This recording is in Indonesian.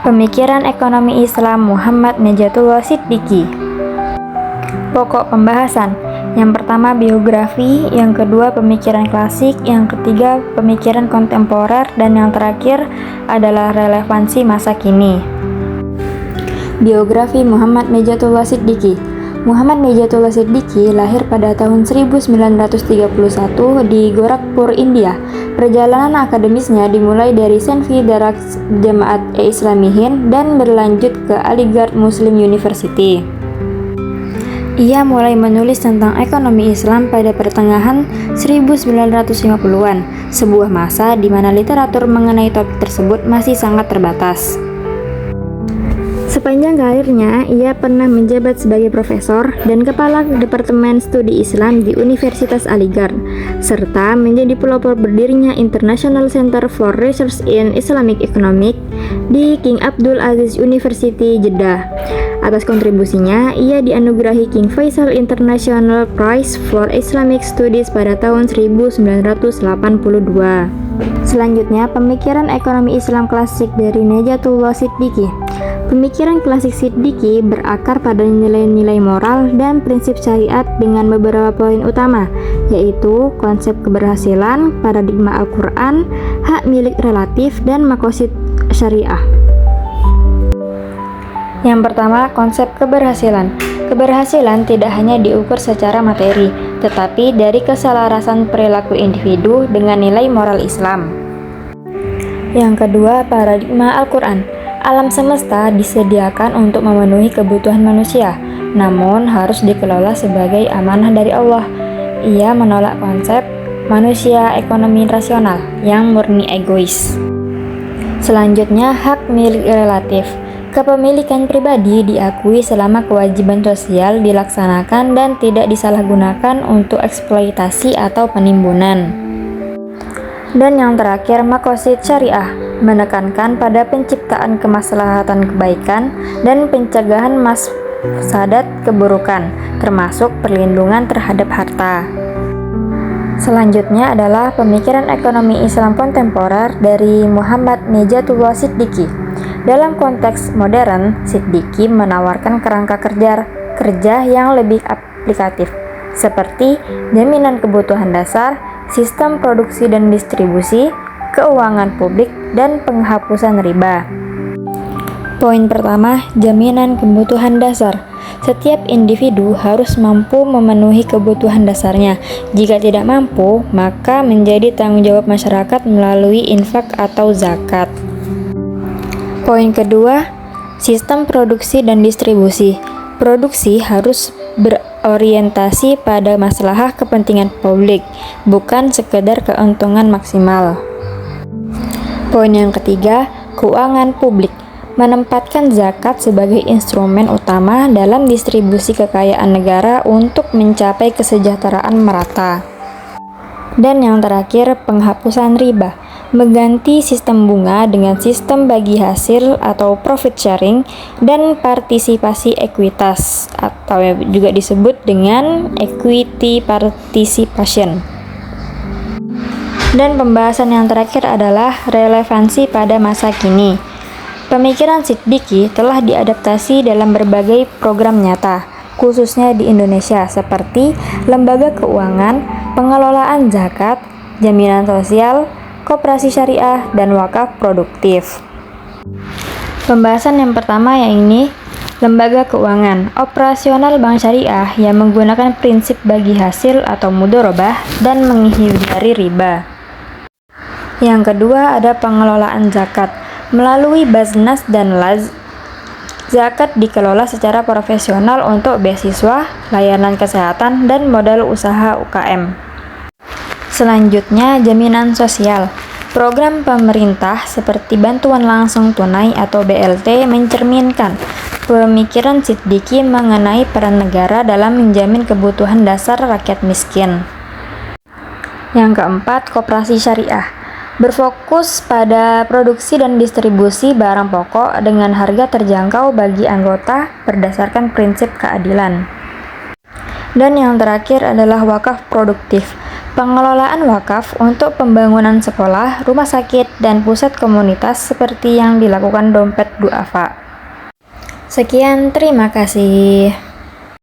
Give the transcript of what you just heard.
Pemikiran ekonomi Islam Muhammad Najatullah Siddiqi. Pokok pembahasan. Yang pertama biografi, yang kedua pemikiran klasik, yang ketiga pemikiran kontemporer, dan yang terakhir adalah relevansi masa kini. Biografi Muhammad Najatullah Siddiqi. Muhammad Najatullah Siddiqi lahir pada tahun 1931 di Gorakhpur, India. Perjalanan akademisnya dimulai dari St. Fidelis Jamaat-e-Islami Hind dan berlanjut ke Aligarh Muslim University. Ia mulai menulis tentang ekonomi Islam pada pertengahan 1950-an, sebuah masa di mana literatur mengenai topik tersebut masih sangat terbatas. Sepanjang karirnya, ia pernah menjabat sebagai profesor dan kepala Departemen Studi Islam di Universitas Aligarh, serta menjadi pelopor berdirinya International Center for Research in Islamic Economics di King Abdul Aziz University, Jeddah. Atas kontribusinya, ia dianugerahi King Faisal International Prize for Islamic Studies pada tahun 1982. Selanjutnya, pemikiran ekonomi Islam klasik dari Najatullah Siddiqi. Pemikiran klasik Siddiqi berakar pada nilai-nilai moral dan prinsip syariat dengan beberapa poin utama, yaitu konsep keberhasilan, paradigma Al-Quran, hak milik relatif, dan maqasid syariah. Yang pertama, konsep keberhasilan. Keberhasilan tidak hanya diukur secara materi, tetapi dari keselarasan perilaku individu dengan nilai moral Islam. Yang kedua, paradigma Al-Quran. Alam semesta disediakan untuk memenuhi kebutuhan manusia, namun harus dikelola sebagai amanah dari Allah. Ia menolak konsep manusia ekonomi rasional yang murni egois. Selanjutnya, hak milik relatif. Kepemilikan pribadi diakui selama kewajiban sosial dilaksanakan dan tidak disalahgunakan untuk eksploitasi atau penimbunan. Dan yang terakhir, maqasid syariah, menekankan pada penciptaan kemaslahatan kebaikan dan pencegahan mafsadat keburukan, termasuk perlindungan terhadap harta. Selanjutnya adalah pemikiran ekonomi Islam kontemporer dari Muhammad Najatullah Siddiqi. Dalam konteks modern, Siddiqi menawarkan kerangka kerja yang lebih aplikatif, seperti jaminan kebutuhan dasar, sistem produksi dan distribusi, keuangan publik, dan penghapusan riba. Poin pertama, jaminan kebutuhan dasar. Setiap individu harus mampu memenuhi kebutuhan dasarnya. Jika tidak mampu, maka menjadi tanggung jawab masyarakat melalui infak atau zakat. Poin kedua, sistem produksi dan distribusi. Produksi harus berorientasi pada maslahah kepentingan publik, bukan sekedar keuntungan maksimal. Poin yang ketiga, keuangan publik. Menempatkan zakat sebagai instrumen utama dalam distribusi kekayaan negara untuk mencapai kesejahteraan merata. Dan yang terakhir, penghapusan riba. Mengganti sistem bunga dengan sistem bagi hasil atau profit sharing dan partisipasi ekuitas atau juga disebut dengan equity participation. Dan pembahasan yang terakhir adalah relevansi pada masa kini. Pemikiran Siddiqi telah diadaptasi dalam berbagai program nyata, khususnya di Indonesia seperti lembaga keuangan, pengelolaan zakat, jaminan sosial, koperasi syariah, dan wakaf produktif. Pembahasan yang pertama yaitu lembaga keuangan, operasional bank syariah yang menggunakan prinsip bagi hasil atau mudharabah dan menghindari riba. Yang kedua ada pengelolaan zakat. Melalui Baznas dan Laz, zakat dikelola secara profesional untuk beasiswa, layanan kesehatan, dan modal usaha UKM. Selanjutnya, jaminan sosial. Program pemerintah seperti bantuan langsung tunai atau BLT mencerminkan pemikiran Siddiqi mengenai peran negara dalam menjamin kebutuhan dasar rakyat miskin. Yang keempat, koperasi syariah. Berfokus pada produksi dan distribusi barang pokok dengan harga terjangkau bagi anggota berdasarkan prinsip keadilan. Dan yang terakhir adalah wakaf produktif. pengelolaan wakaf untuk pembangunan sekolah, rumah sakit, dan pusat komunitas seperti yang dilakukan Dompet Duafa. Sekian, terima kasih.